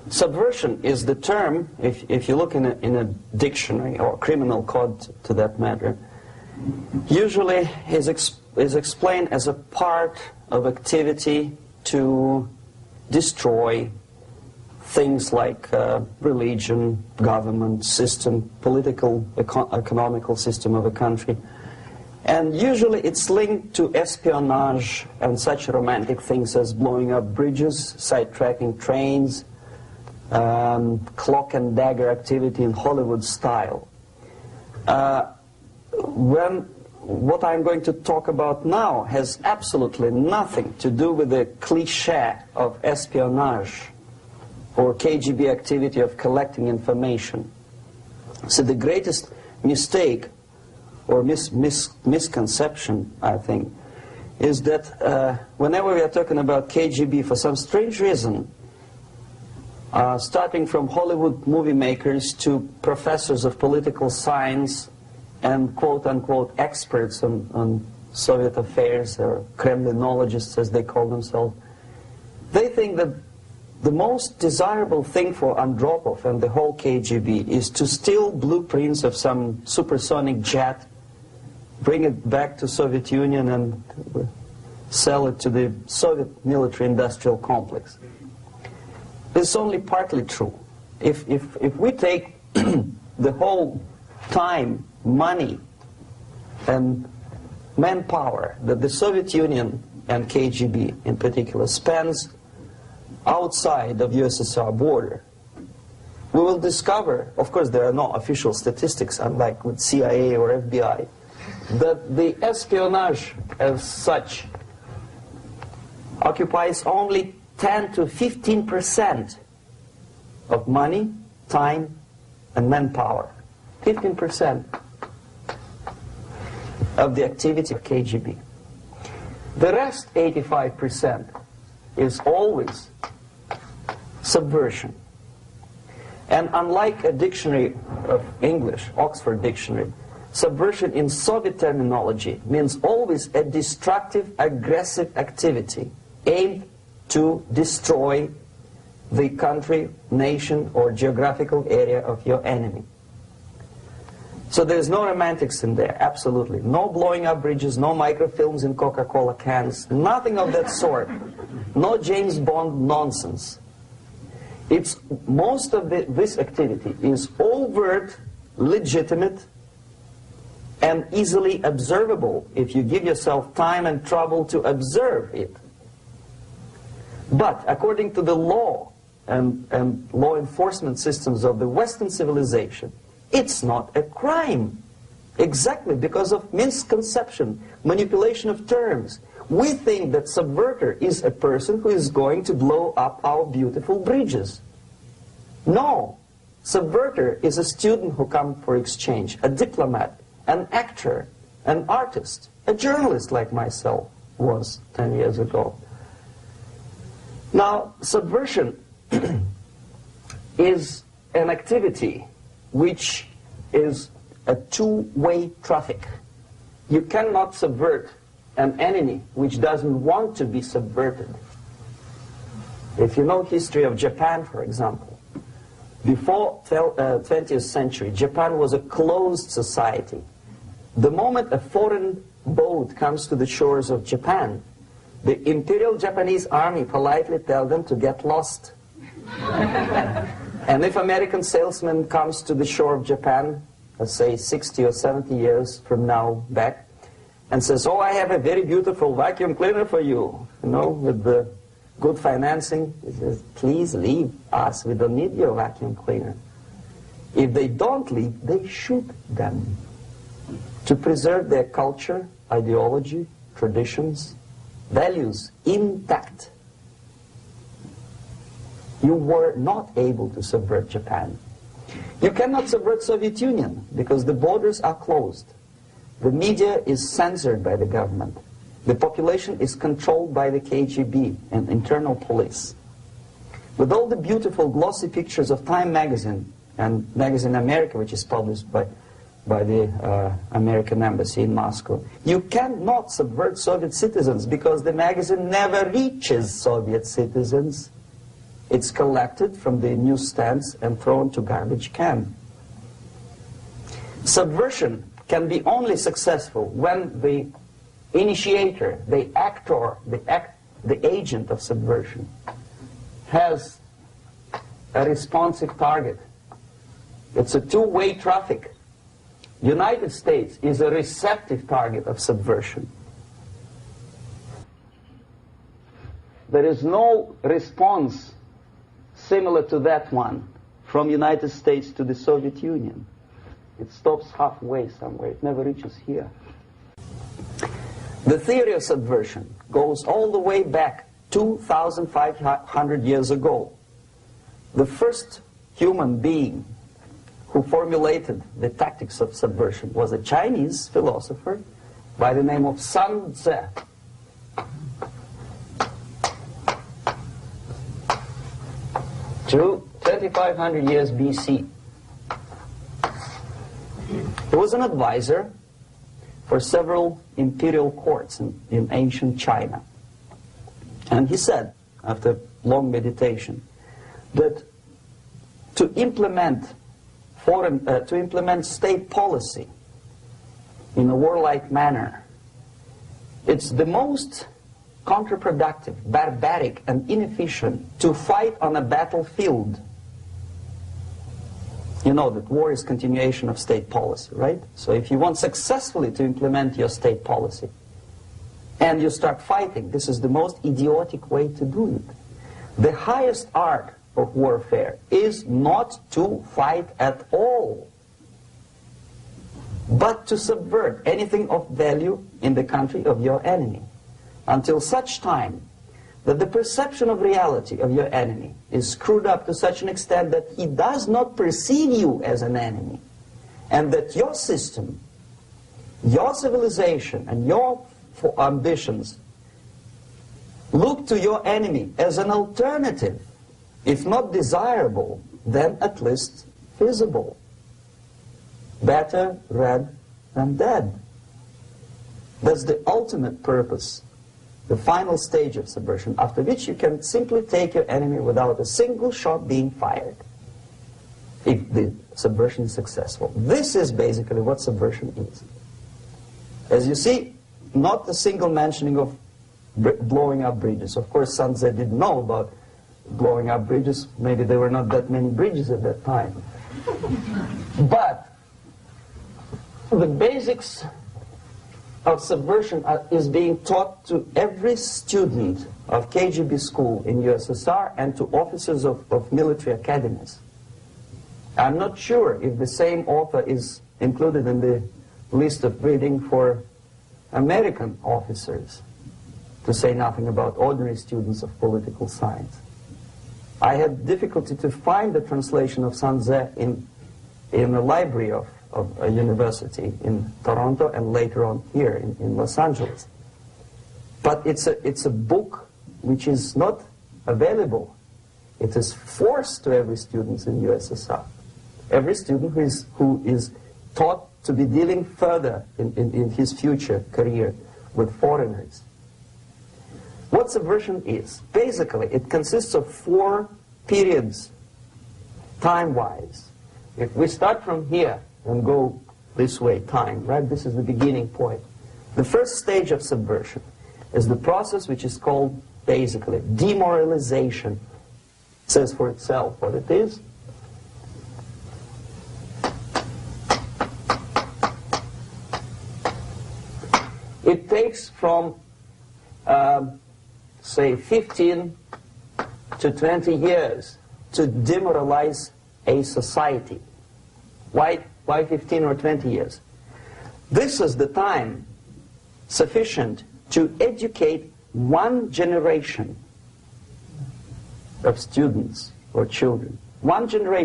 Subversion is the term, if you look in a dictionary or criminal code to that matter, usually is explained as a part of activity to destroy things like religion, government, system, political, economical system of a country. And usually it's linked to espionage and such romantic things as blowing up bridges, sidetracking trains, cloak and dagger activity in Hollywood style. What I'm going to talk about now has absolutely nothing to do with the cliché of espionage or KGB activity of collecting information. So the greatest mistake or misconception, I think, is that whenever we are talking about KGB, for some strange reason, starting from Hollywood movie makers to professors of political science and quote-unquote experts on Soviet affairs, or Kremlinologists as they call themselves, they think that the most desirable thing for Andropov and the whole KGB is to steal blueprints of some supersonic jet, bring it back to Soviet Union and sell it to the Soviet military-industrial complex. It's only partly true. If we take the whole time, money, and manpower that the Soviet Union and KGB in particular spends outside of USSR border, we will discover, of course there are no official statistics unlike with CIA or FBI, that the espionage as such occupies only 10 to 15% of money, time, and manpower. 15% of the activity of KGB. The rest, 85%, is always subversion. And unlike a dictionary of English, Oxford Dictionary, subversion in Soviet terminology means always a destructive, aggressive activity aimed to destroy the country, nation, or geographical area of your enemy. So there's no romantics in there, absolutely. No blowing up bridges, no microfilms in Coca-Cola cans, nothing of that sort. No James Bond nonsense. Most of this activity is overt, legitimate, and easily observable if you give yourself time and trouble to observe it. But according to the law and law enforcement systems of the Western civilization, it's not a crime. Exactly because of misconception, manipulation of terms. We think that subverter is a person who is going to blow up our beautiful bridges. No. Subverter is a student who comes for exchange, a diplomat, an actor, an artist, a journalist like myself was 10 years ago. Now, subversion is an activity which is a two-way traffic. You cannot subvert an enemy which doesn't want to be subverted. If you know history of Japan, for example, before 20th century, Japan was a closed society. The moment a foreign boat comes to the shores of Japan, the Imperial Japanese Army politely tells them to get lost. And if American salesman comes to the shore of Japan, let's say 60 or 70 years from now back, and says, oh, I have a very beautiful vacuum cleaner for you, with the good financing, he says, please leave us, we don't need your vacuum cleaner. If they don't leave, they shoot them to preserve their culture, ideology, traditions, values intact. You were not able to subvert Japan. You cannot subvert Soviet Union because the borders are closed. The media is censored by the government. The population is controlled by the KGB and internal police. With all the beautiful glossy pictures of Time magazine and Magazine America, which is published by the American embassy in Moscow, you cannot subvert Soviet citizens because the magazine never reaches Soviet citizens. It's collected from the newsstands and thrown to garbage can. Subversion can be only successful when the initiator, the actor, the agent of subversion has a responsive target. It's a two-way traffic. United States is a receptive target of subversion. There is no response similar to that one from United States to the Soviet Union. It stops halfway somewhere. It never reaches here. The theory of subversion goes all the way back 2,500 years ago. The first human being who formulated the tactics of subversion was a Chinese philosopher by the name of Sun Tzu. 2,500 years BC. He was an advisor for several imperial courts in ancient China. And he said, after long meditation, that to implement state policy in a warlike manner, it's the most counterproductive, barbaric, and inefficient to fight on a battlefield. You know that war is continuation of state policy, right? So if you want successfully to implement your state policy, and you start fighting, this is the most idiotic way to do it. The highest art of warfare is not to fight at all, but to subvert anything of value in the country of your enemy, until such time that the perception of reality of your enemy is screwed up to such an extent that he does not perceive you as an enemy, and that your system, your civilization, and your ambitions look to your enemy as an alternative, if not desirable, then at least feasible. Better red than dead. That's the ultimate purpose, the final stage of subversion, after which you can simply take your enemy without a single shot being fired, if the subversion is successful. This is basically what subversion is. As you see, not a single mentioning of blowing up bridges. Of course, Sun Tzu didn't know about blowing up bridges. Maybe there were not that many bridges at that time. But the basics of subversion is being taught to every student of KGB school in USSR and to officers of military academies. I'm not sure if the same author is included in the list of reading for American officers, to say nothing about ordinary students of political science. I had difficulty to find the translation of Sun Tzu in the library of a university in Toronto and later on here in Los Angeles. But it's a book which is not available. It is forced to every student in USSR. Every student who is taught to be dealing further in his future career with foreigners. What subversion is? Basically, it consists of 4 periods, time-wise. If we start from here and go this way, time, right? This is the beginning point. The first stage of subversion is the process which is called, basically, demoralization. It says for itself what it is. It takes from, say, 15 to 20 years to demoralize a society. Why 15 or 20 years? This is the time sufficient to educate one generation of students or children. One generation.